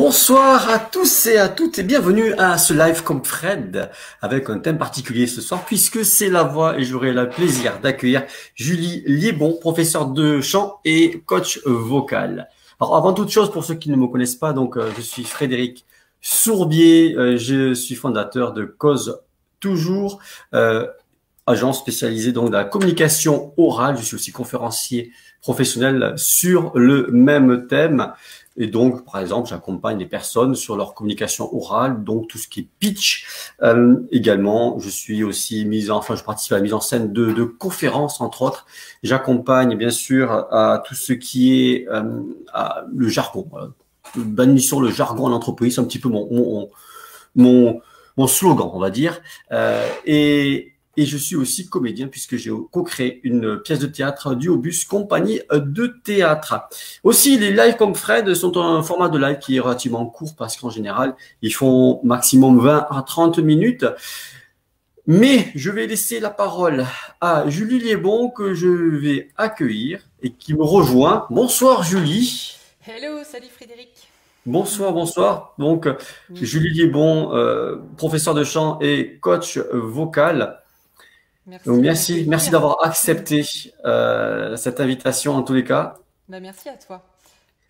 Bonsoir à tous et à toutes et bienvenue à ce live comme Fred avec un thème particulier ce soir puisque c'est la voix et j'aurai le plaisir d'accueillir Julie Liébon, professeure de chant et coach vocal. Alors avant toute chose, pour ceux qui ne me connaissent pas, je suis Frédéric Sourbier, je suis fondateur de Cause Toujours, agence spécialisée donc dans la communication orale. Je suis aussi conférencier professionnel sur le même thème. Et donc, par exemple, j'accompagne les personnes sur leur communication orale, donc tout ce qui est pitch. Également, je suis aussi je participe à la mise en scène de conférences, entre autres. J'accompagne, bien sûr, à tout ce qui est le jargon. Voilà. Sur le jargon en entreprise, c'est un petit peu mon slogan, on va dire. Et je suis aussi comédien puisque j'ai co-créé une pièce de théâtre du Obus Compagnie de théâtre. Aussi, les lives comme Fred sont un format de live qui est relativement court parce qu'en général, ils font maximum 20 à 30 minutes. Mais je vais laisser la parole à Julie Liébon que je vais accueillir et qui me rejoint. Bonsoir Julie. Hello, salut Frédéric. Bonsoir, bonsoir. Donc, Julie Liébon, professeur de chant et coach vocal. Donc, Merci de merci m'accueillir. d'avoir accepté cette invitation en tous les cas. Merci à toi.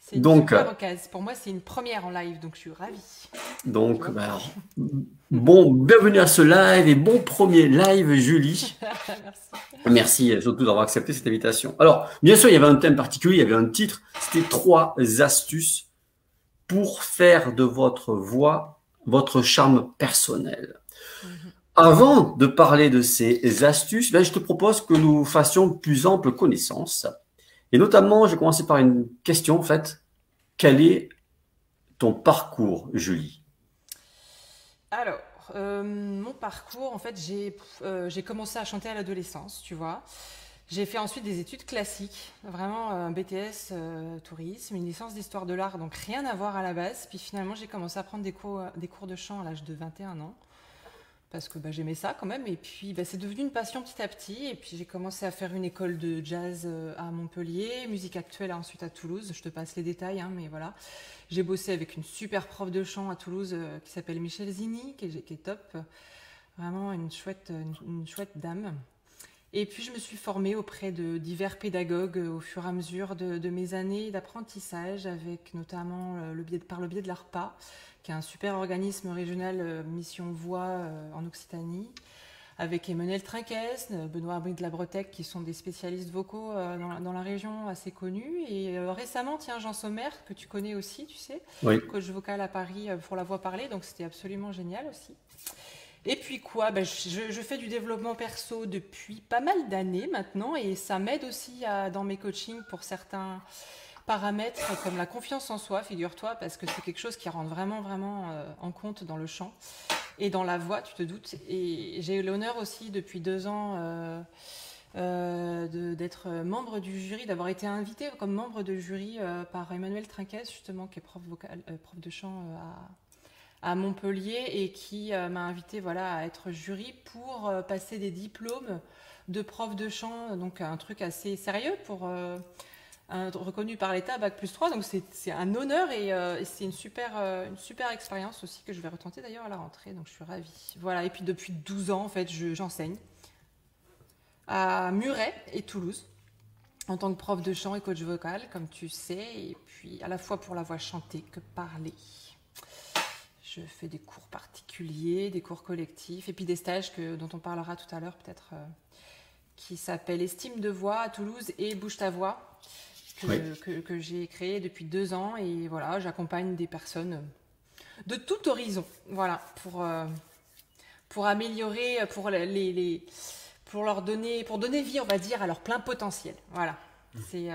C'est une Donc, super occasion. Pour moi, c'est une première en live, donc je suis ravie. Tu donc vois. bah, bon, bienvenue à ce live et bon premier live, Julie. Merci. Merci surtout d'avoir accepté cette invitation. Alors, bien sûr, il y avait un thème particulier, il y avait un titre, c'était 3 astuces pour faire de votre voix votre charme personnel. Mhm. Avant de parler de ces astuces, je te propose que nous fassions plus ample connaissance. Et notamment, je vais commencer par une question, en fait. Quel est ton parcours, Julie? Alors, mon parcours, en fait, j'ai commencé à chanter à l'adolescence, tu vois. J'ai fait ensuite des études classiques, vraiment un BTS tourisme, une licence d'histoire de l'art, donc rien à voir à la base. Puis finalement, j'ai commencé à prendre des cours de chant à l'âge de 21 ans. Parce que j'aimais ça quand même. Et puis c'est devenu une passion petit à petit. Et puis j'ai commencé à faire une école de jazz à Montpellier, musique actuelle ensuite à Toulouse. Je te passe les détails, hein, mais voilà. J'ai bossé avec une super prof de chant à Toulouse qui s'appelle Michel Zini, qui est top. Vraiment une chouette dame. Et puis je me suis formée auprès de divers pédagogues au fur et à mesure de mes années d'apprentissage, avec notamment par le biais de l'ARPA, qui est un super organisme régional Mission Voix en Occitanie, avec Emmanuel Trinquès, Benoît Abri de la Bretèque, qui sont des spécialistes vocaux dans la région assez connus. Et récemment, tiens, Jean Sommer, que tu connais aussi, tu sais, Oui. coach vocal à Paris pour la voix parlée, donc c'était absolument génial aussi. Et puis quoi, je fais du développement perso depuis pas mal d'années maintenant et ça m'aide aussi dans mes coachings pour certains paramètres comme la confiance en soi, figure-toi, parce que c'est quelque chose qui rentre vraiment en compte dans le chant et dans la voix, tu te doutes. Et j'ai eu l'honneur aussi depuis 2 ans d'être membre du jury, d'avoir été invitée comme membre de jury par Emmanuel Trinquès, justement, qui est prof de chant à Montpellier et qui m'a invité voilà, à être jury pour passer des diplômes de prof de chant, donc un truc assez sérieux pour reconnu par l'État, Bac+3, donc c'est un honneur et c'est une super expérience aussi que je vais retenter d'ailleurs à la rentrée, donc je suis ravie. Voilà, et puis depuis 12 ans en fait j'enseigne à Muret et Toulouse en tant que prof de chant et coach vocal, comme tu sais, et puis à la fois pour la voix chantée que parler. Je fais des cours particuliers, des cours collectifs, et puis des stages dont on parlera tout à l'heure peut-être, qui s'appellent Estime de voix à Toulouse et Bouge ta voix, Oui. que j'ai créé depuis 2 ans. Et voilà, j'accompagne des personnes de tout horizon, voilà, pour améliorer, pour donner vie, on va dire, à leur plein potentiel. Voilà, c'est...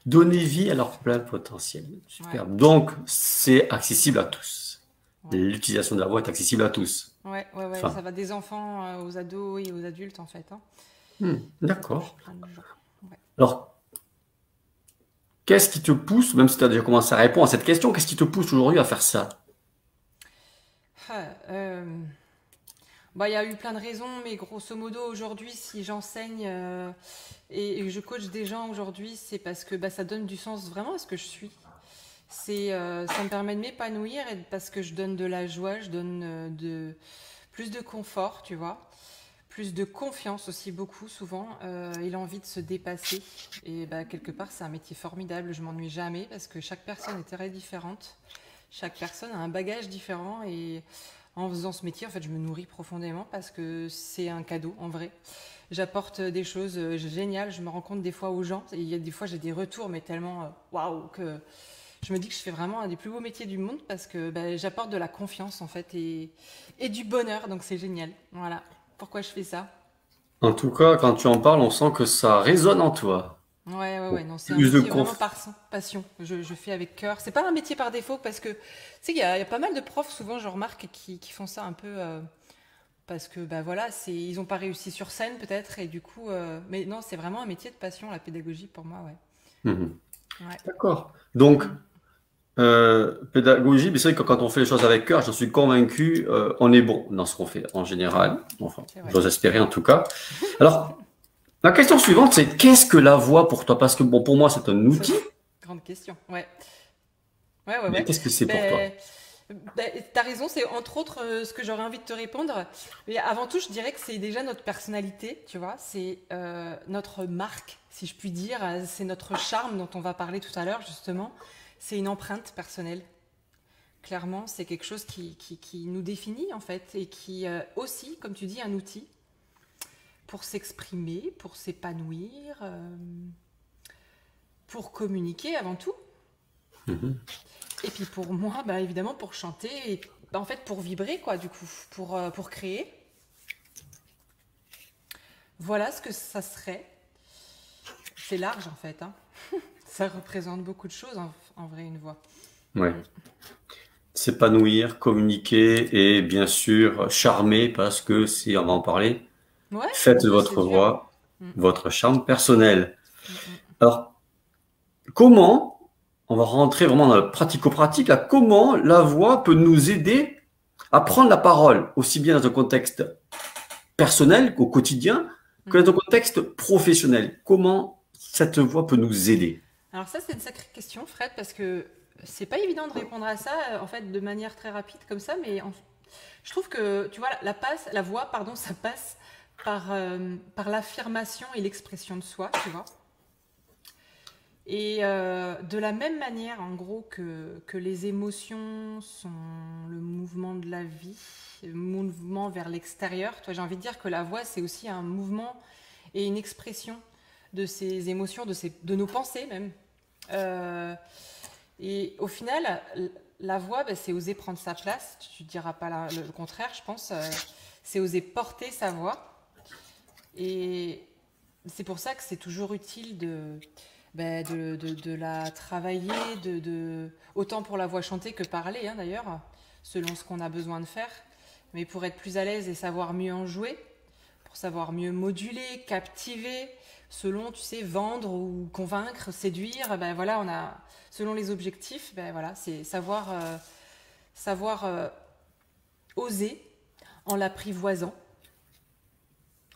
Donner vie à leur plein potentiel. ouais, Super. Donc, c'est accessible à tous. ouais. L'utilisation de la voix est accessible à tous. Ouais, ça Enfin, va des enfants aux ados et aux adultes en fait, hein. Ça touche d'accord. plein de gens. Ouais. Alors, qu'est-ce qui te pousse, même si tu as déjà commencé à répondre à cette question, qu'est-ce qui te pousse aujourd'hui à faire ça? Ah, il y a eu plein de raisons, mais grosso modo, aujourd'hui, si j'enseigne et que je coach des gens aujourd'hui, c'est parce que ça donne du sens vraiment à ce que je suis. Ça me permet de m'épanouir parce que je donne de la joie, je donne plus de confort, tu vois. Plus de confiance aussi, beaucoup, souvent. Il a envie de se dépasser. Et bah, quelque part, c'est un métier formidable. Je m'ennuie jamais parce que chaque personne est très différente. Chaque personne a un bagage différent. Et en faisant ce métier, en fait, je me nourris profondément parce que c'est un cadeau, en vrai. J'apporte des choses géniales. Je me rends compte des fois aux gens. Et il y a des fois, j'ai des retours, mais tellement waouh, que je me dis que je fais vraiment un des plus beaux métiers du monde parce que bah, j'apporte de la confiance, en fait, et du bonheur. Donc, c'est génial. Voilà. Pourquoi je fais ça? En tout cas, quand tu en parles, on sent que ça résonne en toi. Ouais, ouais, ouais, Bon, non, c'est un plus de métier vraiment conf. par passion. Je fais avec cœur. C'est pas un métier par défaut parce que, tu sais, il y a pas mal de profs, souvent, je remarque, qui font ça un peu parce que, bah voilà, ils ont pas réussi sur scène peut-être et du coup, mais non, c'est vraiment un métier de passion, la pédagogie pour moi, ouais. Mhm. Ouais. D'accord. Donc, Mm. pédagogie, mais c'est vrai que quand on fait les choses avec cœur, j'en suis convaincu, on est bon dans ce qu'on fait en général. Enfin, C'est vrai. j'ose espérer en tout cas. Alors, la question suivante, c'est qu'est-ce que la voix pour toi? Parce que bon, pour moi, c'est un Ça, outil, grande question. Ouais. Ouais, ouais, mais ouais. qu'est-ce que c'est pour toi? Ben, t'as raison, c'est entre autres ce que j'aurais envie de te répondre. Mais avant tout, je dirais que c'est déjà notre personnalité, tu vois. C'est notre marque, si je puis dire. C'est notre charme dont on va parler tout à l'heure, justement. C'est une empreinte personnelle. Clairement, c'est quelque chose qui nous définit, en fait, et qui aussi, comme tu dis, un outil pour s'exprimer, pour s'épanouir, pour communiquer avant tout. Mhm. Et puis pour moi, bah, évidemment, pour chanter, et bah, en fait pour vibrer, quoi, du coup, pour créer. Voilà ce que ça serait. C'est large, en fait, hein. Ça représente beaucoup de choses, en vrai, une voix. Ouais. Mm. S'épanouir, communiquer et bien sûr charmer parce que si on va en parler, Ouais, on faites de peut votre séduire. voix Mm, votre charme personnel. mm, mm. Alors, comment, on va rentrer vraiment dans le pratico-pratique, là, comment la voix peut nous aider à prendre la parole, aussi bien dans un contexte personnel qu'au quotidien, que dans un Mhm. contexte professionnel. Comment cette voix peut nous aider? Alors ça, c'est une sacrée question, Fred, parce que c'est pas évident de répondre à ça, en fait, de manière très rapide comme ça, mais je trouve que, tu vois, la voix, pardon, ça passe par l'affirmation et l'expression de soi, tu vois. Et de la même manière, en gros, que les émotions sont le mouvement de la vie, le mouvement vers l'extérieur, toi, j'ai envie de dire que la voix, c'est aussi un mouvement et une expression de ces émotions, de nos pensées même. Euh, et au final, la voix, bah, c'est oser prendre sa place. Tu ne diras pas le contraire, je pense. C'est oser porter sa voix. Et c'est pour ça que c'est toujours utile de la travailler, autant pour la voix chantée que parler, hein, d'ailleurs, selon ce qu'on a besoin de faire. Mais pour être plus à l'aise et savoir mieux en jouer, pour savoir mieux moduler, captiver, selon, tu sais, vendre ou convaincre, séduire, ben voilà, selon les objectifs, ben voilà, c'est savoir oser en l'apprivoisant,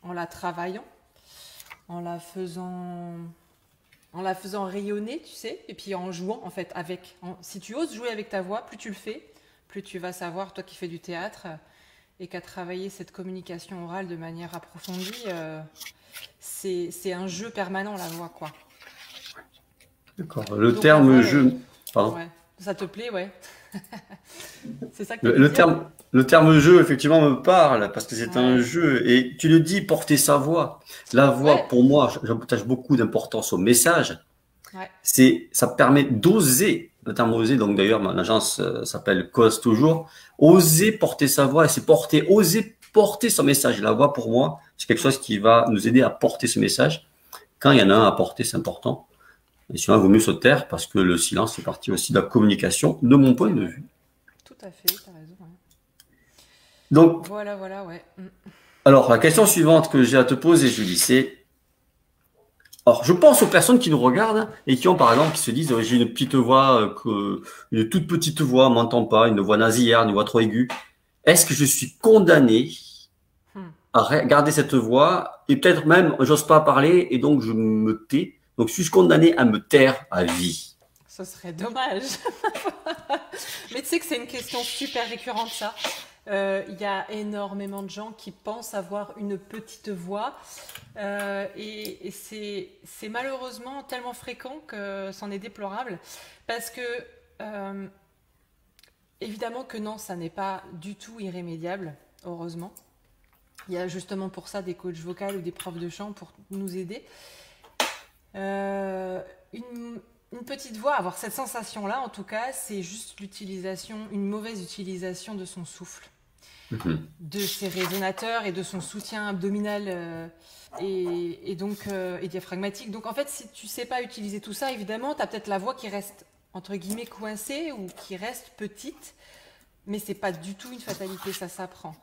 en la travaillant, en la faisant en la faisant rayonner, tu sais, et puis en jouant en fait avec. Si tu oses jouer avec ta voix, plus tu le fais, plus tu vas savoir, toi qui fais du théâtre et qui a travaillé cette communication orale de manière approfondie, c'est un jeu permanent la voix, quoi. D'accord. Le Donc la terme voix, jeu, pardon. ouais, ça te plaît, ouais. C'est ça que tu Le, allais le dire? terme, le terme jeu, effectivement, me parle parce que c'est un Ouais, jeu. Et tu le dis, porter sa voix. La ouais, voix, pour moi, j'attache beaucoup d'importance au message. ouais. Ça permet d'oser, le terme oser, donc d'ailleurs, mon agence s'appelle Cause Toujours, oser porter sa voix et oser porter son message. La voix, pour moi, c'est quelque Mm. chose qui va nous aider à porter ce message. Quand il y en a un à porter, c'est important. Et sinon, il vaut mieux se taire parce que le silence fait partie aussi de la communication, de mon point C'est de vrai, vue. tout à fait, t'as raison. Ouais. Donc, Voilà, voilà, ouais. Mm. alors, la question suivante que j'ai à te poser, Julie, c'est, alors, je pense aux personnes qui nous regardent et qui ont, par exemple, qui se disent, j'ai une petite voix, une toute petite voix, on m'entend pas, une voix nasillarde, une voix trop aiguë. Est-ce que je suis condamné Mm. à garder cette voix et peut-être même, j'ose pas parler et donc je me tais. Donc, suis-je condamné à me taire à vie? Ce serait dommage. Mais tu sais que c'est une question super récurrente, ça. Il y a énormément de gens qui pensent avoir une petite voix et c'est malheureusement tellement fréquent que c'en est déplorable parce que évidemment que non, ça n'est pas du tout irrémédiable, heureusement. Il y a justement pour ça des coachs vocaux ou des profs de chant pour nous aider. Une petite voix, avoir cette sensation-là, en tout cas, c'est juste une mauvaise utilisation de son souffle, de ses résonateurs et de son soutien abdominal et donc et diaphragmatique. Donc en fait, si tu sais pas utiliser tout ça, évidemment, tu as peut-être la voix qui reste entre guillemets coincée ou qui reste petite, mais c'est pas du tout une fatalité, ça s'apprend.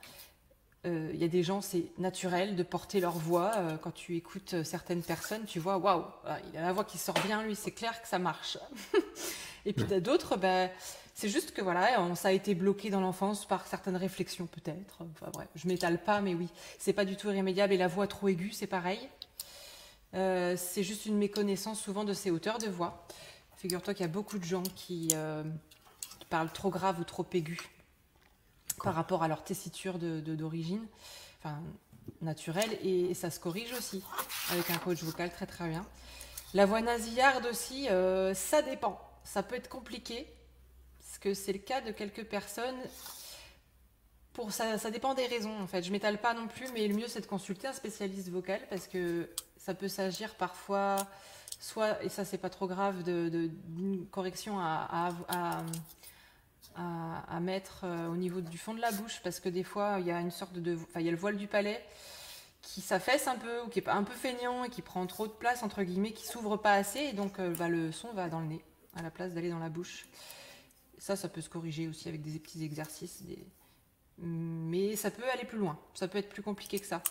Il y a des gens, c'est naturel de porter leur voix. Quand tu écoutes certaines personnes, tu vois, waouh, il a la voix qui sort bien, lui, c'est clair que ça marche. Et puis t'as d'autres, c'est juste que voilà, ça a été bloqué dans l'enfance par certaines réflexions peut-être. Enfin bref, je m'étale pas, mais oui, c'est pas du tout irrémédiable. Et la voix trop aiguë, c'est pareil. C'est juste une méconnaissance souvent de ces hauteurs de voix. Figure-toi qu'il y a beaucoup de gens qui parlent trop grave ou trop aigu par rapport à leur tessiture d'origine, enfin naturelle, et ça se corrige aussi avec un coach vocal très très bien. La voix nasillarde aussi, ça dépend. Ça peut être compliqué, parce que c'est le cas de quelques personnes. Ça dépend des raisons en fait. Je m'étale pas non plus, mais le mieux c'est de consulter un spécialiste vocal parce que ça peut s'agir parfois, soit, et ça c'est pas trop grave, d'une correction à mettre au niveau du fond de la bouche parce que des fois il y a une sorte il y a le voile du palais qui s'affaisse un peu ou qui est un peu feignant et qui prend trop de place entre guillemets, qui s'ouvre pas assez et donc le son va dans le nez à la place d'aller dans la bouche. Ça peut se corriger aussi avec des petits exercices, mais ça peut aller plus loin, ça peut être plus compliqué que ça.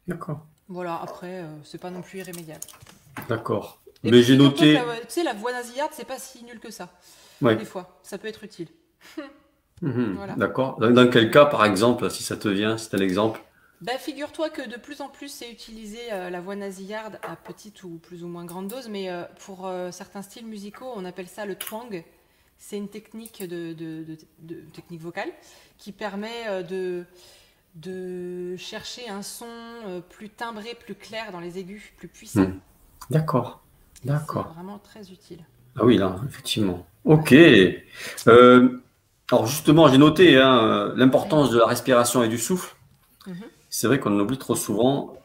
D'accord. Voilà, après c'est pas non plus irrémédiable. D'accord. Et Mais puis j'ai figure-toi noté. que tu sais, la voix nasillarde c'est pas si nul que ça. Ouais. Des fois, ça peut être utile. Voilà. D'accord. Dans quel cas, par exemple, si ça te vient, c'est un exemple? Figure-toi que de plus en plus c'est utilisé la voix nasillarde à petite ou plus ou moins grande dose, mais pour certains styles musicaux, on appelle ça le twang. C'est une technique technique vocale qui permet de chercher un son plus timbré, plus clair dans les aigus, plus puissant. D'accord. C'est D'accord. vraiment très utile. Ah oui, là, effectivement. Ok. Ouais. Alors justement, j'ai noté l'importance de la respiration et du souffle. Mhm. C'est vrai qu'on oublie trop souvent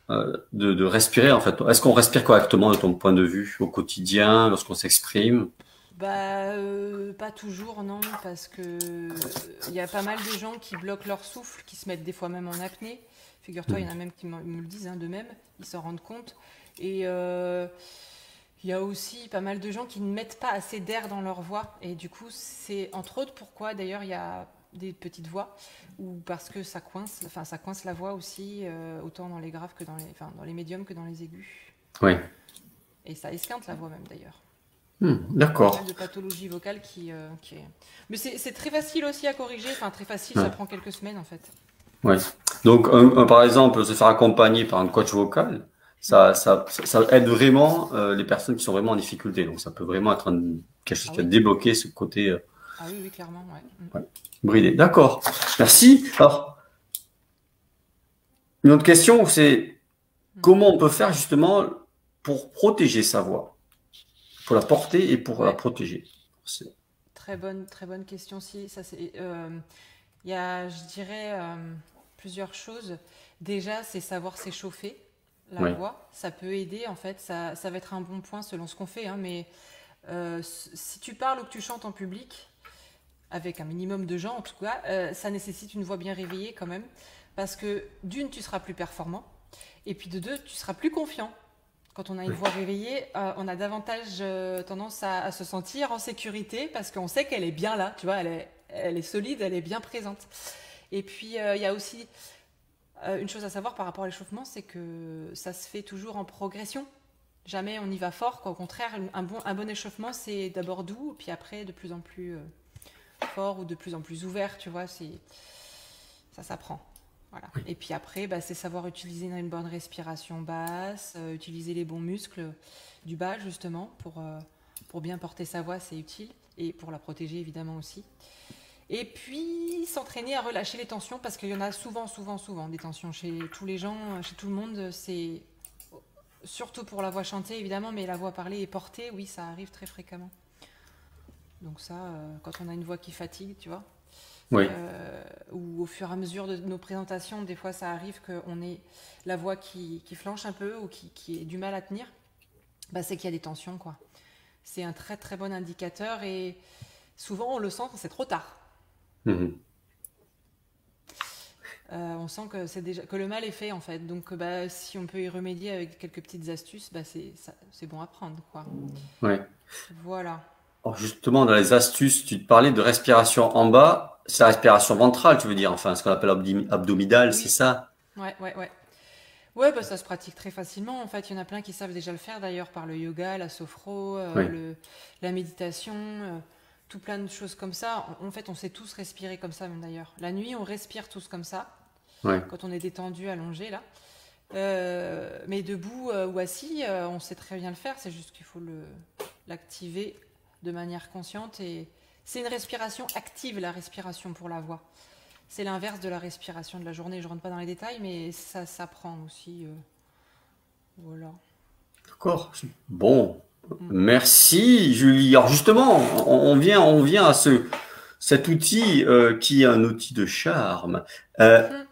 de respirer en fait. Est-ce qu'on respire correctement de ton point de vue au quotidien, lorsqu'on s'exprime? Pas toujours, non, parce que il y a pas mal de gens qui bloquent leur souffle, qui se mettent des fois même en apnée. Figure-toi, il y en a même qui me le disent d'eux-mêmes, ils s'en rendent compte. Et il y a aussi pas mal de gens qui ne mettent pas assez d'air dans leur voix. Et du coup, c'est entre autres pourquoi d'ailleurs il y a des petites voix, ou parce que ça coince la voix aussi, autant dans les graves que dans les médiums que dans les aigus. Oui. Et ça esquinte la voix même d'ailleurs. Pas D'accord. mal de pathologies vocales qui est... Mais c'est très facile aussi à corriger, enfin très facile, Ouais. ça prend quelques semaines en fait. Ouais. Donc, par exemple, se faire accompagner par un coach vocal, ça aide vraiment les personnes qui sont vraiment en difficulté. Donc, ça peut vraiment être quelque chose Ah qui a oui. débloqué ce côté Ah oui, oui, clairement, ouais. bridé. D'accord. Merci. Alors, une autre question, c'est comment on peut faire justement pour protéger sa voix, pour la porter et pour la Ouais, protéger. C'est- très bonne question. Si, ça c'est, il y a, je dirais, plusieurs choses. Déjà, c'est savoir s'échauffer la Oui. voix. Ça peut aider en fait. Ça va être un bon point selon ce qu'on fait, hein, mais si tu parles ou que tu chantes en public, avec un minimum de gens en tout cas, ça nécessite une voix bien réveillée quand même, parce que d'une, tu seras plus performant, et puis de deux, tu seras plus confiant. Quand on a une voix réveillée, on a davantage tendance à se sentir en sécurité, parce qu'on sait qu'elle est bien là, tu vois, elle est solide, elle est bien présente. Et puis, il y a aussi une chose à savoir par rapport à l'échauffement, c'est que ça se fait toujours en progression. Jamais on y va fort, quoi. Au contraire, un bon échauffement, c'est d'abord doux, puis après de plus en plus fort ou de plus en plus ouvert, tu vois, ça s'apprend. Voilà. Et puis après, c'est savoir utiliser une bonne respiration basse, utiliser les bons muscles du bas justement Pour bien porter sa voix, c'est utile. Et pour la protéger, évidemment aussi. Et puis, s'entraîner à relâcher les tensions, parce qu'il y en a souvent, souvent, souvent, des tensions chez tous les gens, chez tout le monde. C'est surtout pour la voix chantée, évidemment, mais la voix parlée et portée, oui, ça arrive très fréquemment. Donc ça, quand on a une voix qui fatigue, tu vois, Oui. ou au fur et à mesure de nos présentations, des fois, ça arrive qu'on ait la voix qui flanche un peu ou qui ait du mal à tenir, bah, c'est qu'il y a des tensions, quoi. C'est un très, très bon indicateur et souvent, on le sent quand c'est trop tard. Mhm. On sent que c'est déjà que le mal est fait en fait. Donc bah, si on peut y remédier avec quelques petites astuces, bah, c'est bon à prendre quoi. Ouais. Voilà. Alors justement, dans les astuces, tu te parlais de respiration en bas. C'est la respiration ventrale, tu veux dire, enfin, ce qu'on appelle abdominale, c'est Oui. ça? Ouais, ouais, ouais. Ouais, bah, ça se pratique très facilement. En fait, il y en a plein qui savent déjà le faire d'ailleurs par le yoga, la sophro, Oui. la méditation, tout plein de choses comme ça. En fait, on sait tous respirer comme ça même d'ailleurs. La nuit, on respire tous comme ça Ouais. quand on est détendu, allongé là. Mais debout ou assis, on sait très bien le faire, c'est juste qu'il faut l'activer de manière consciente. Et c'est une respiration active, la respiration pour la voix. C'est l'inverse de la respiration de la journée. Je ne rentre pas dans les détails, mais ça s'apprend aussi. Voilà. D'accord. Bon. Mm. Merci, Julie. Alors justement, on vient à cet outil qui est un outil de charme. Euh,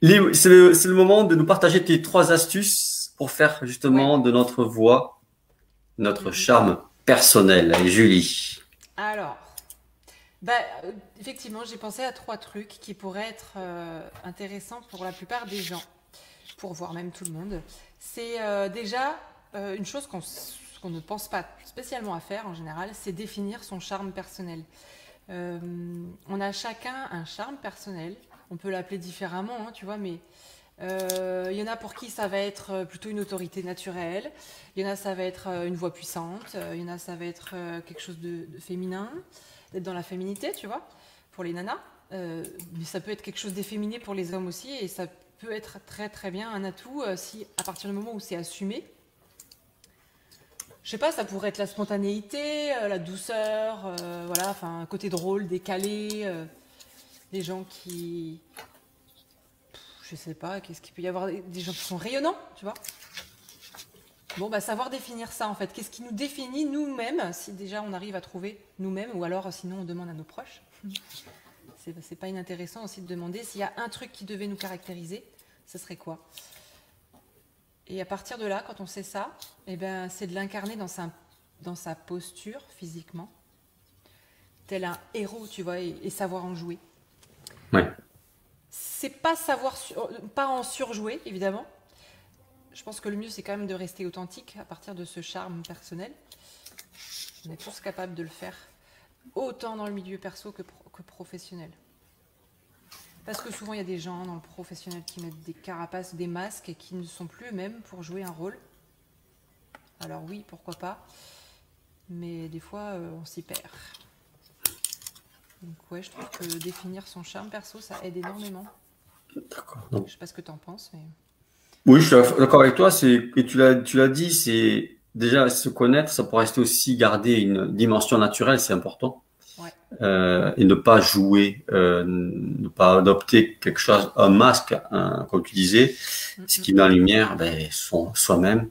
Mm. c'est le moment de nous partager tes 3 astuces pour faire Ouais. justement de notre voix notre Mm, mm. charme personnel. Julie. Alors, bah, effectivement, j'ai pensé à 3 trucs qui pourraient être intéressants pour la plupart des gens, pour voir même tout le monde. C'est déjà une chose qu'on ne pense pas spécialement à faire en général, c'est définir son charme personnel. Euh, on a chacun un charme personnel, on peut l'appeler différemment, hein, tu vois, mais il y en a pour qui ça va être plutôt une autorité naturelle, il y en a ça va être une voix puissante, il y en a ça va être quelque chose de féminin, d'être dans la féminité, tu vois, pour les nanas. Mais ça peut être quelque chose d'efféminé pour les hommes aussi, et ça peut être très très bien un atout si à partir du moment où c'est assumé. Je sais pas, ça pourrait être la spontanéité, la douceur, voilà, enfin un côté drôle, décalé, des gens qui, je sais pas, qu'est-ce qu'il peut y avoir, des gens qui sont rayonnants, tu vois. Bon, bah savoir définir ça en fait, qu'est-ce qui nous définit nous-mêmes, si déjà on arrive à trouver nous-mêmes, ou alors sinon on demande à nos proches. C'est pas inintéressant aussi de demander s'il y a un truc qui devait nous caractériser, ce serait quoi? Et à partir de là, quand on sait ça, eh ben, c'est de l'incarner dans sa posture physiquement, tel un héros, tu vois, et savoir en jouer. Ouais. C'est pas pas en surjouer, évidemment. Je pense que le mieux, c'est quand même de rester authentique à partir de ce charme personnel. On est tous capables de le faire, autant dans le milieu perso que professionnel. Parce que souvent, il y a des gens dans le professionnel qui mettent des carapaces, des masques et qui ne sont plus eux-mêmes pour jouer un rôle. Alors oui, pourquoi pas. Mais des fois, on s'y perd. Donc ouais, je trouve que définir son charme perso, ça aide énormément. D'accord. Je sais pas ce que tu en penses, mais... Oui, je suis d'accord avec toi. Et tu l'as dit, c'est déjà se connaître, ça pour rester aussi garder une dimension naturelle, c'est important. Ouais. Et ne pas jouer, ne pas adopter quelque chose, un masque, comme tu disais, ce qui met en lumière, ben, soi-même.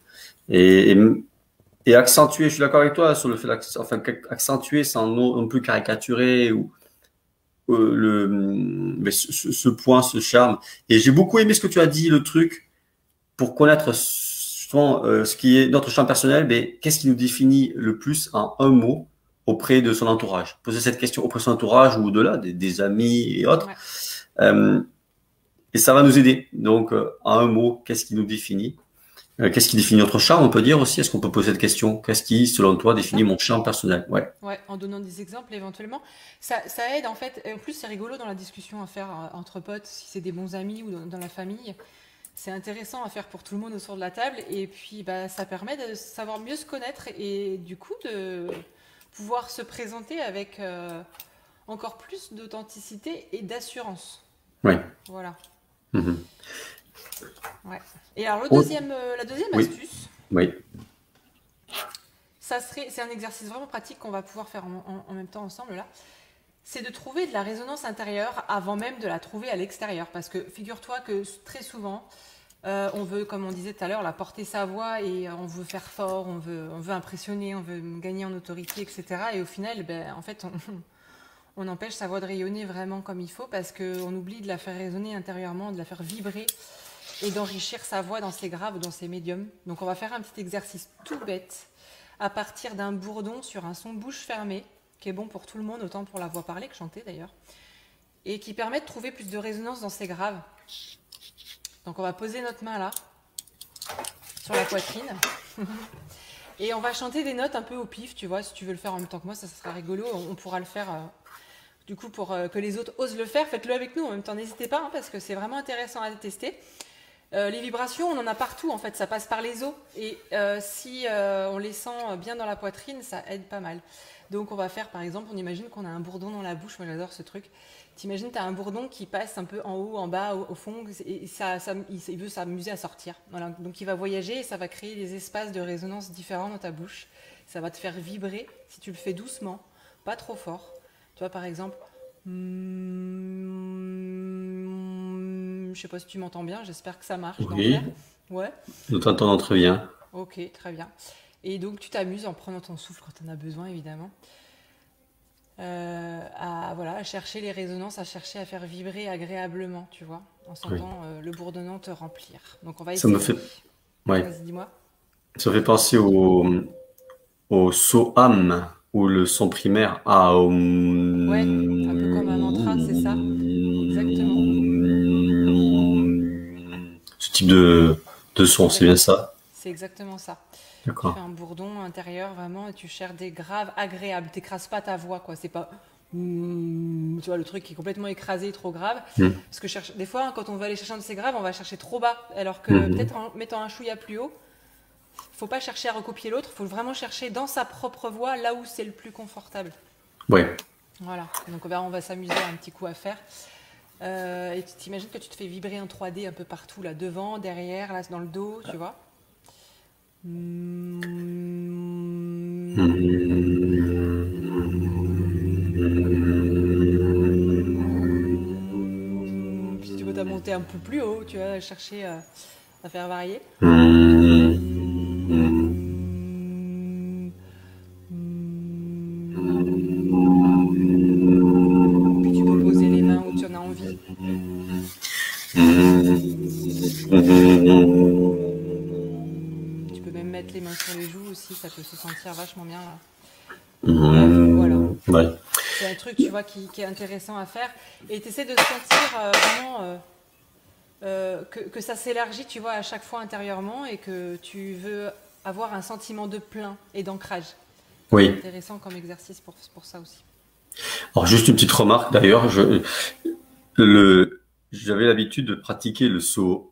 Et, et, et accentuer, je suis d'accord avec toi sur le fait accentuer sans non plus caricaturer ou mais ce point, ce charme. Et j'ai beaucoup aimé ce que tu as dit, le truc pour connaître justement ce qui est notre champ personnel, mais qu'est-ce qui nous définit le plus en un mot auprès de son entourage? Poser cette question auprès de son entourage ou au-delà, des amis et autres. Ouais. Et ça va nous aider. Donc, en un mot, qu'est-ce qui nous définit? Qu'est-ce qui définit notre charme, on peut dire aussi? Est-ce qu'on peut poser cette question? Qu'est-ce qui, selon toi, C'est définit ça. mon charme personnel? Ouais. Ouais, en donnant des exemples éventuellement. Ça aide en fait. Et en plus, c'est rigolo dans la discussion à faire entre potes, si c'est des bons amis ou dans la famille. C'est intéressant à faire pour tout le monde autour de la table. Et puis, bah, ça permet de savoir mieux se connaître et du coup de pouvoir se présenter avec encore plus d'authenticité et d'assurance. Ouais. Voilà. Mhm. Ouais. Et alors, Oh, la deuxième oui, astuce, oui, c'est un exercice vraiment pratique qu'on va pouvoir faire en même temps ensemble là. C'est de trouver de la résonance intérieure avant même de la trouver à l'extérieur. Parce que figure-toi que très souvent, on veut, comme on disait tout à l'heure, porter sa voix et on veut faire fort, on veut impressionner, on veut gagner en autorité, etc. Et au final, en fait, on empêche sa voix de rayonner vraiment comme il faut parce qu'on oublie de la faire résonner intérieurement, de la faire vibrer et d'enrichir sa voix dans ses graves ou dans ses médiums. Donc on va faire un petit exercice tout bête à partir d'un bourdon sur un son bouche fermée, qui est bon pour tout le monde, autant pour la voix parlée que chantée d'ailleurs, et qui permet de trouver plus de résonance dans ses graves. Donc on va poser notre main là, sur la poitrine, et on va chanter des notes un peu au pif, tu vois, si tu veux le faire en même temps que moi, ça sera rigolo, on pourra le faire, du coup, pour que les autres osent le faire, faites-le avec nous en même temps, n'hésitez pas, hein, parce que c'est vraiment intéressant à tester. Les vibrations, on en a partout en fait, ça passe par les os, et si on les sent bien dans la poitrine, ça aide pas mal. Donc on va faire par exemple, on imagine qu'on a un bourdon dans la bouche, moi j'adore ce truc. T'imagines, tu as un bourdon qui passe un peu en haut, en bas, au fond, et il veut s'amuser à sortir. Voilà. Donc il va voyager et ça va créer des espaces de résonance différents dans ta bouche. Ça va te faire vibrer si tu le fais doucement, pas trop fort. Tu vois par exemple, je sais pas si tu m'entends bien, j'espère que ça marche d'en Oui, faire. Ouais, nous t'entendons très bien. ok, très bien. Et donc tu t'amuses en prenant ton souffle quand tu en as besoin évidemment. À chercher les résonances, à chercher à faire vibrer agréablement, tu vois, en Oui. sentant le bourdonnant te remplir. Donc on va Ça me essayer. fait, ouais, Vas-y, dis-moi. ça fait penser au SOAM, ou le son primaire Ouais, un peu comme un mantra, c'est ça. Exactement. Ce type de son, c'est bien ça? C'est exactement ça. Tu fais D'accord. un bourdon intérieur vraiment et tu cherches des graves agréables. T'écrases pas ta voix, quoi. C'est pas tu vois le truc qui est complètement écrasé, trop grave. Mhm. Parce que des fois, hein, quand on va aller chercher un de ces graves, on va chercher trop bas. Alors que Mhm. peut-être en mettant un chouïa plus haut, faut pas chercher à recopier l'autre, faut vraiment chercher dans sa propre voix, là où c'est le plus confortable. Ouais. Voilà. Donc on va s'amuser un petit coup à faire. Et tu t'imagines que tu te fais vibrer en 3D un peu partout, là, devant, derrière, là, dans le dos, tu vois. Puis tu peux t'as monter un peu plus haut, tu vois, chercher à faire varier. Puis tu peux poser les mains où tu en as envie. Tu peux même mettre les mains sur les joues aussi, ça peut se sentir vachement bien là. Bref, voilà. Ouais. C'est un truc, tu vois, qui est intéressant à faire. Et tu essaies de sentir vraiment que ça s'élargit, tu vois, à chaque fois intérieurement et que tu veux avoir un sentiment de plein et d'ancrage. C'est Oui. intéressant comme exercice pour ça aussi. Alors, juste une petite remarque d'ailleurs, j'avais l'habitude de pratiquer le saut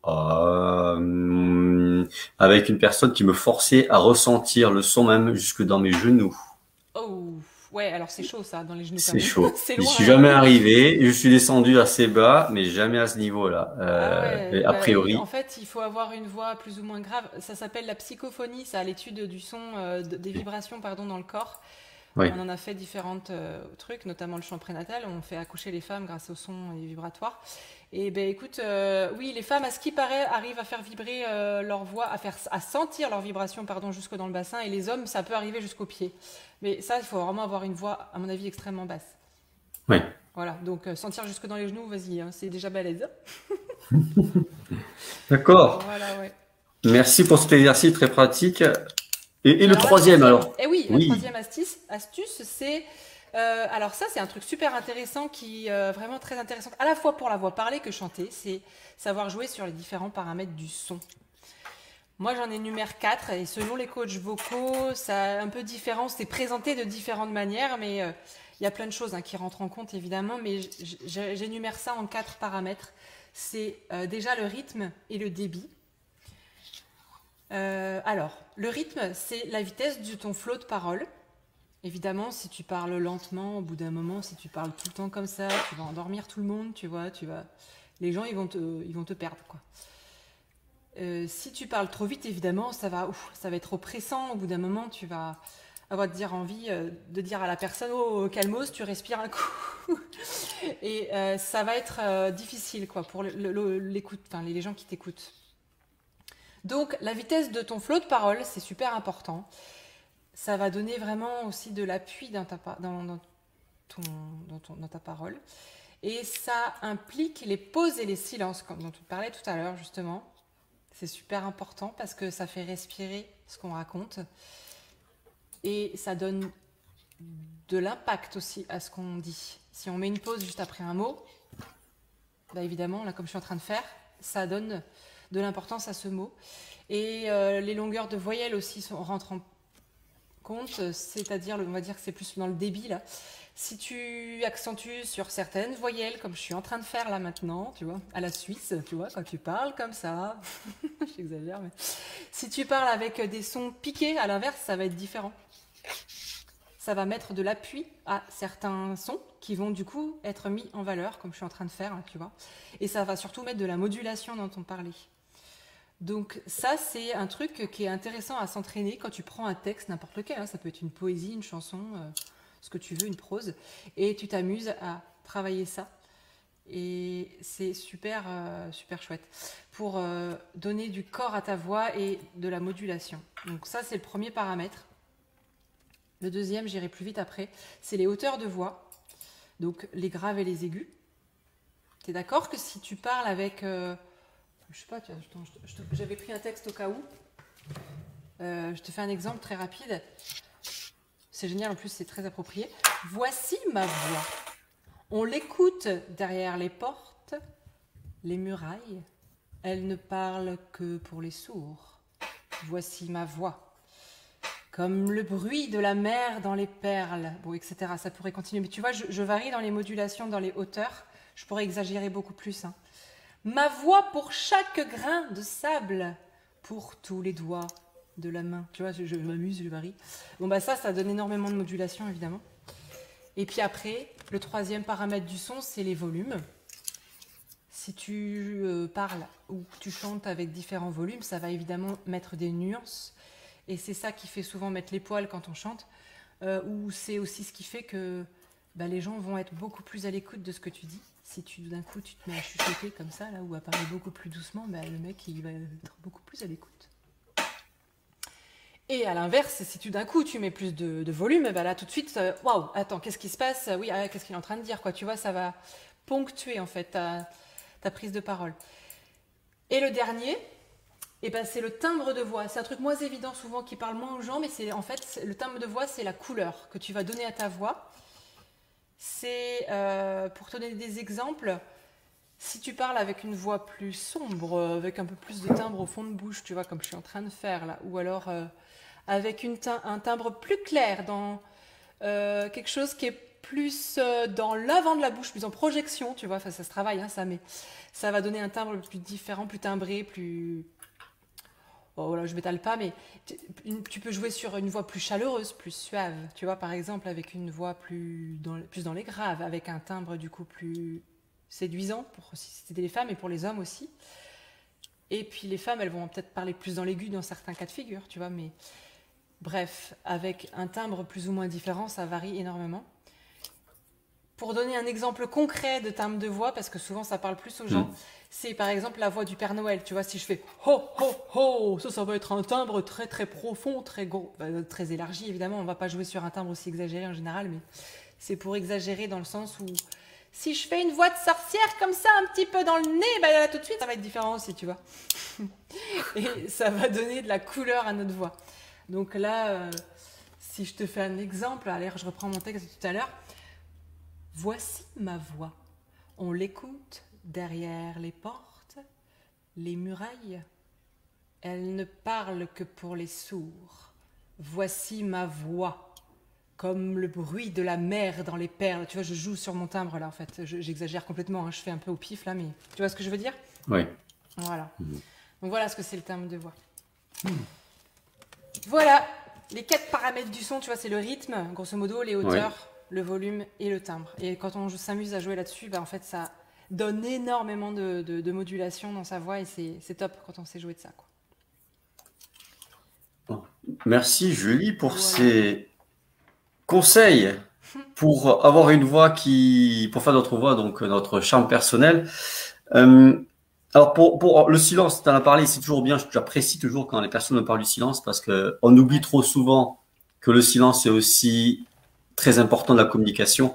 avec une personne qui me forçait à ressentir le son même jusque dans mes genoux. Oh, ouais, alors c'est chaud ça, dans les genoux quand C'est même. chaud. C'est J'y loin suis là. jamais arrivé. Je suis descendu assez bas, mais jamais à ce niveau-là. Ah ouais, Et a en priori, fait, il faut avoir une voix plus ou moins grave. Ça s'appelle la psychophonie, ça, l'étude du son, des vibrations, pardon, dans le corps. oui. On en a fait différents trucs, notamment le chant prénatal. On fait accoucher les femmes grâce au son et vibratoire. Et ben écoute, oui, les femmes, à ce qui paraît, arrivent à faire vibrer leur voix, à sentir leur vibration, pardon, jusque dans le bassin. Et les hommes, ça peut arriver jusqu'aux pieds. Mais ça, il faut vraiment avoir une voix, à mon avis, extrêmement basse. Oui. Voilà, donc sentir jusque dans les genoux, vas-y, hein, c'est déjà balèze. D'accord. Voilà, ouais. Merci pour cet exercice très pratique. Et le Alors troisième, alors? eh oui, la Oui. troisième astuce, c'est alors ça c'est un truc super intéressant qui vraiment très intéressant à la fois pour la voix parlée que chanter, c'est savoir jouer sur les différents paramètres du son. Moi j'en énumère 4 et selon les coachs vocaux, ça un peu différent, c'est présenté de différentes manières, mais il y a plein de choses hein, qui rentrent en compte évidemment, mais j'énumère ça en 4 paramètres. C'est déjà le rythme et le débit. Alors, le rythme, c'est la vitesse de ton flot de parole. Évidemment, si tu parles lentement, au bout d'un moment, si tu parles tout le temps comme ça, tu vas endormir tout le monde, tu vois, les gens, ils vont te perdre, quoi. Si tu parles trop vite, évidemment, ça va être oppressant. Au bout d'un moment, tu vas avoir envie de dire à la personne, oh, calmos, tu respires un coup. Et ça va être difficile, quoi, pour l'écoute, enfin, les gens qui t'écoutent. Donc, la vitesse de ton flot de parole, c'est super important. Ça va donner vraiment aussi de l'appui dans ta parole. Et ça implique les pauses et les silences, comme dont tu parlais tout à l'heure, justement. C'est super important parce que ça fait respirer ce qu'on raconte. Et ça donne de l'impact aussi à ce qu'on dit. Si on met une pause juste après un mot, bah évidemment, là, comme je suis en train de faire, ça donne de l'importance à ce mot. Et les longueurs de voyelles aussi rentrent en compte, c'est-à-dire, on va dire que c'est plus dans le débit, là. Si tu accentues sur certaines voyelles, comme je suis en train de faire là maintenant, tu vois, à la Suisse, tu vois, quand tu parles comme ça, j'exagère, mais si tu parles avec des sons piqués, à l'inverse, ça va être différent. Ça va mettre de l'appui à certains sons qui vont du coup être mis en valeur, comme je suis en train de faire, là, tu vois. Et ça va surtout mettre de la modulation dans ton parler. Donc ça, c'est un truc qui est intéressant à s'entraîner quand tu prends un texte, n'importe lequel, hein, ça peut être une poésie, une chanson, ce que tu veux, une prose, et tu t'amuses à travailler ça. Et c'est super, super chouette pour donner du corps à ta voix et de la modulation. Donc ça, c'est le premier paramètre. Le deuxième, j'irai plus vite après, c'est les hauteurs de voix, donc les graves et les aigus. Tu es d'accord que si tu parles avec... je sais pas, j'avais pris un texte au cas où. Je te fais un exemple très rapide. C'est génial, en plus c'est très approprié. Voici ma voix. On l'écoute derrière les portes, les murailles. Elle ne parle que pour les sourds. Voici ma voix. Comme le bruit de la mer dans les perles. Bon, etc. Ça pourrait continuer. Mais tu vois, je varie dans les modulations, dans les hauteurs. Je pourrais exagérer beaucoup plus. Hein. Ma voix pour chaque grain de sable. Pour tous les doigts de la main. Tu vois, je m'amuse, je varie. Bon, bah ça donne énormément de modulation, évidemment. Et puis après, le troisième paramètre du son, c'est les volumes. Si tu parles ou tu chantes avec différents volumes, ça va évidemment mettre des nuances. Et c'est ça qui fait souvent mettre les poils quand on chante. Ou c'est aussi ce qui fait que les gens vont être beaucoup plus à l'écoute de ce que tu dis. Si d'un coup tu te mets à chuchoter comme ça, là, ou à parler beaucoup plus doucement, le mec il va être beaucoup plus à l'écoute. Et à l'inverse, si d'un coup tu mets plus de volume, là tout de suite, waouh, attends, qu'est-ce qui se passe? Oui, qu'est-ce qu'il est en train de dire, quoi? Tu vois, ça va ponctuer en fait ta prise de parole. Et le dernier, c'est le timbre de voix. C'est un truc moins évident souvent qui parle moins aux gens, mais c'est en fait le timbre de voix, c'est la couleur que tu vas donner à ta voix. C'est pour te donner des exemples. Si tu parles avec une voix plus sombre, avec un peu plus de timbre au fond de bouche, tu vois, comme je suis en train de faire là, ou alors avec un timbre plus clair, dans quelque chose qui est plus dans l'avant de la bouche, plus en projection, tu vois, ça se travaille, hein, ça, mais ça va donner un timbre plus différent, plus timbré, plus... Oh, voilà, je m'étale pas, mais tu peux jouer sur une voix plus chaleureuse, plus suave, tu vois, par exemple, avec une voix plus dans les graves, avec un timbre du coup plus séduisant, si c'était les femmes et pour les hommes aussi. Et puis les femmes, elles vont peut-être parler plus dans l'aigu dans certains cas de figure, tu vois, mais bref, avec un timbre plus ou moins différent, ça varie énormément. Pour donner un exemple concret de timbre de voix, parce que souvent ça parle plus aux gens, c'est par exemple la voix du Père Noël. Tu vois, si je fais ho ho ho, ça va être un timbre très très profond, très gros, très élargi évidemment. On va pas jouer sur un timbre aussi exagéré en général, mais c'est pour exagérer dans le sens où si je fais une voix de sorcière comme ça, un petit peu dans le nez, là, tout de suite ça va être différent aussi, tu vois. Et ça va donner de la couleur à notre voix. Donc là, si je te fais un exemple, allez, je reprends mon texte de tout à l'heure. Voici ma voix. On l'écoute derrière les portes, les murailles. Elle ne parle que pour les sourds. Voici ma voix. Comme le bruit de la mer dans les perles. Tu vois, je joue sur mon timbre là en fait. J'exagère complètement, hein. Je fais un peu au pif là, mais tu vois ce que je veux dire? Oui. Voilà. Donc voilà ce que c'est le timbre de voix. Voilà. Les 4 paramètres du son, tu vois, c'est le rythme, grosso modo, les hauteurs, le volume et le timbre. Et quand on s'amuse à jouer là-dessus, en fait, ça donne énormément de modulation dans sa voix et c'est top quand on sait jouer de ça, quoi. Merci Julie pour ces conseils pour avoir une voix pour faire notre voix, donc notre chant personnel. Euh, alors pour le silence, tu en as parlé, c'est toujours bien. J'apprécie toujours quand les personnes me parlent du silence parce que on oublie Ouais, trop souvent que le silence est aussi très important de la communication.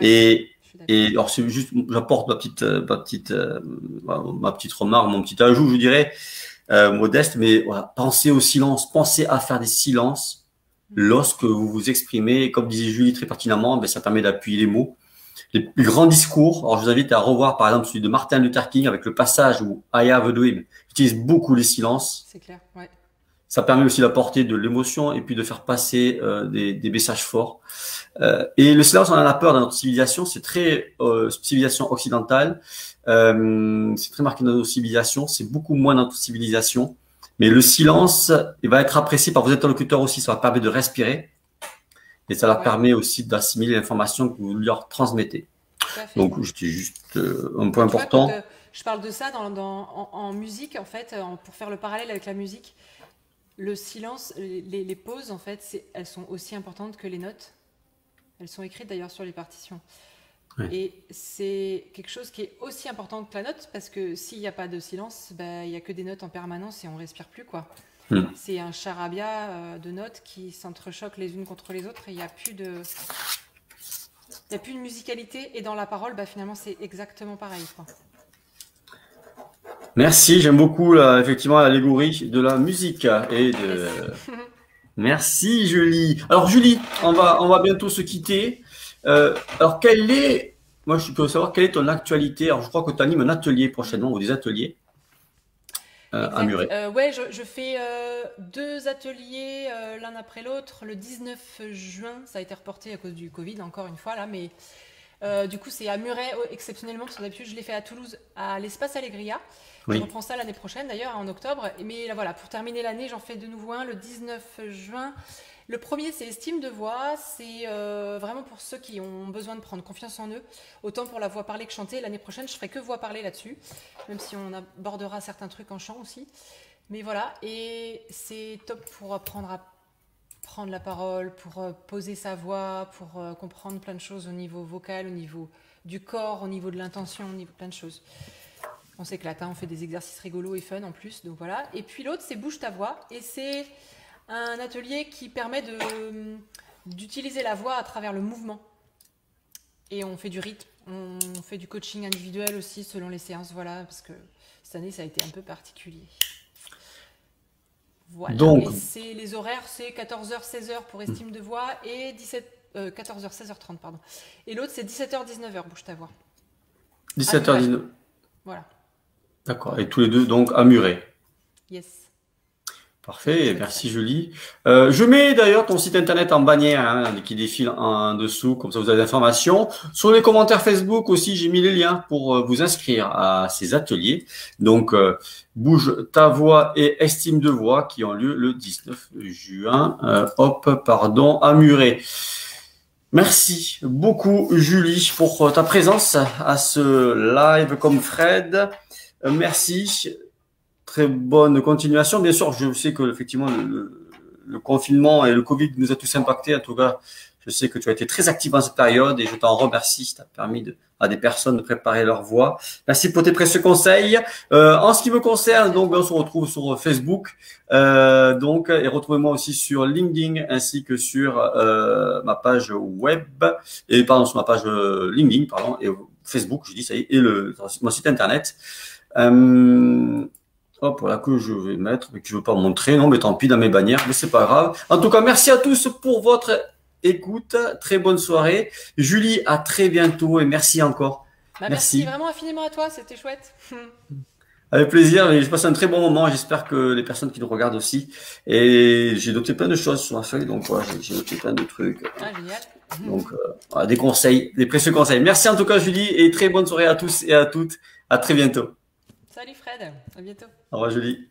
ouais, Et, je suis et d'accord. alors c'est juste, j'apporte ma petite remarque, mon petit ajout, je dirais, modeste, mais voilà, pensez au silence, pensez à faire des silences Mhm. lorsque vous vous exprimez. Et comme disait Julie très pertinemment, ben, ça permet d'appuyer les mots. Les plus grands discours, alors je vous invite à revoir par exemple celui de Martin Luther King avec le passage où I have a dream utilise beaucoup les silences. C'est clair, ouais. Ça permet aussi d'apporter de l'émotion et puis de faire passer des messages forts. Et le silence, on en a peur dans notre civilisation. C'est très civilisation occidentale. C'est très marqué dans notre civilisation. C'est beaucoup moins dans notre civilisation. Mais le silence, il va être apprécié par vos interlocuteurs aussi. Ça va permettre de respirer et ça leur Ouais, permet aussi d'assimiler l'information que vous leur transmettez. tout à fait. Donc, c'était juste un point Tu vois, quand important. je parle de ça en musique, en fait, pour faire le parallèle avec la musique, le silence, les pauses, en fait, elles sont aussi importantes que les notes. Elles sont écrites d'ailleurs sur les partitions. Ouais. Et c'est quelque chose qui est aussi important que la note, parce que s'il n'y a pas de silence, bah, il n'y a que des notes en permanence et on respire plus, quoi. Hmm. C'est un charabia de notes qui s'entrechoquent les unes contre les autres et il y a plus de musicalité. Et dans la parole, bah, finalement, c'est exactement pareil, quoi. Merci, j'aime beaucoup effectivement l'allégorie de la musique et de. Yes. Merci Julie. Alors Julie, Avec plaisir. on va bientôt se quitter. Alors moi je peux savoir quelle est ton actualité. Alors je crois que tu animes un atelier prochainement ou des ateliers à Exact. Muret. Ouais, je fais deux ateliers l'un après l'autre. Le 19 juin, ça a été reporté à cause du Covid, encore une fois, là, mais du coup, c'est à Muret, exceptionnellement, parce que d'habitude, je l'ai fait à Toulouse, à l'Espace Allegria. Je Oui. reprends ça l'année prochaine, d'ailleurs, en octobre. Mais là, voilà, pour terminer l'année, j'en fais de nouveau un le 19 juin. Le premier, c'est estime de voix. C'est vraiment pour ceux qui ont besoin de prendre confiance en eux. Autant pour la voix parlée que chantée. L'année prochaine, je ferai que voix parlée là-dessus. Même si on abordera certains trucs en chant aussi. Mais voilà, et c'est top pour apprendre à prendre la parole, pour poser sa voix, pour comprendre plein de choses au niveau vocal, au niveau du corps, au niveau de l'intention, au niveau de plein de choses. On s'éclate, hein, on fait des exercices rigolos et fun en plus, donc voilà. Et puis l'autre, c'est Bouge ta voix, et c'est un atelier qui permet d'utiliser la voix à travers le mouvement. Et on fait du rythme, on fait du coaching individuel aussi selon les séances, voilà, parce que cette année, ça a été un peu particulier. Voilà, Donc et c'est les horaires, c'est 14h, 16h pour estime de voix et 14h, 16h30, pardon. Et l'autre, c'est 17h, 19h, bouge ta voix. À Muret, 17h19. voilà. D'accord. Et tous les deux donc à Muret. Yes, Parfait, chouette merci salle. Julie. Je mets d'ailleurs ton site internet en bannière hein, qui défile en dessous, comme ça vous avez l'information. Sur les commentaires Facebook aussi, j'ai mis les liens pour vous inscrire à ces ateliers. Donc, Bouge ta voix et Estime de voix qui ont lieu le 19 juin, à Muret. Merci beaucoup Julie pour ta présence à ce live comme Fred. Merci. Très bonne continuation. Bien sûr, je sais que effectivement le confinement et le Covid nous a tous impactés. En tout cas, je sais que tu as été très actif dans cette période et je t'en remercie. Ça t'a permis à des personnes de préparer leur voix. Merci pour tes précieux conseils. En ce qui me concerne, Merci à donc, on toi. se retrouve sur Facebook, et retrouvez-moi aussi sur LinkedIn ainsi que sur ma page web et pardon sur ma page LinkedIn pardon et Facebook, je dis ça y est, et mon site internet. Euh, Hop, voilà que je vais mettre, mais que je veux pas montrer. Non, mais tant pis dans mes bannières, mais c'est pas grave. En tout cas, merci à tous pour votre écoute. Très bonne soirée. Julie, à très bientôt et merci encore. Bah, merci Merci. vraiment infiniment à toi, c'était chouette. Avec plaisir. Et je passe un très bon moment. J'espère que les personnes qui nous regardent aussi. Et j'ai noté plein de choses sur la feuille. Donc, voilà, j'ai noté plein de trucs. Ah, génial. Donc, voilà, des conseils, des précieux conseils. Merci en tout cas, Julie, et très bonne soirée à tous et à toutes. À très bientôt. Salut Fred, à bientôt. Au revoir, Julie.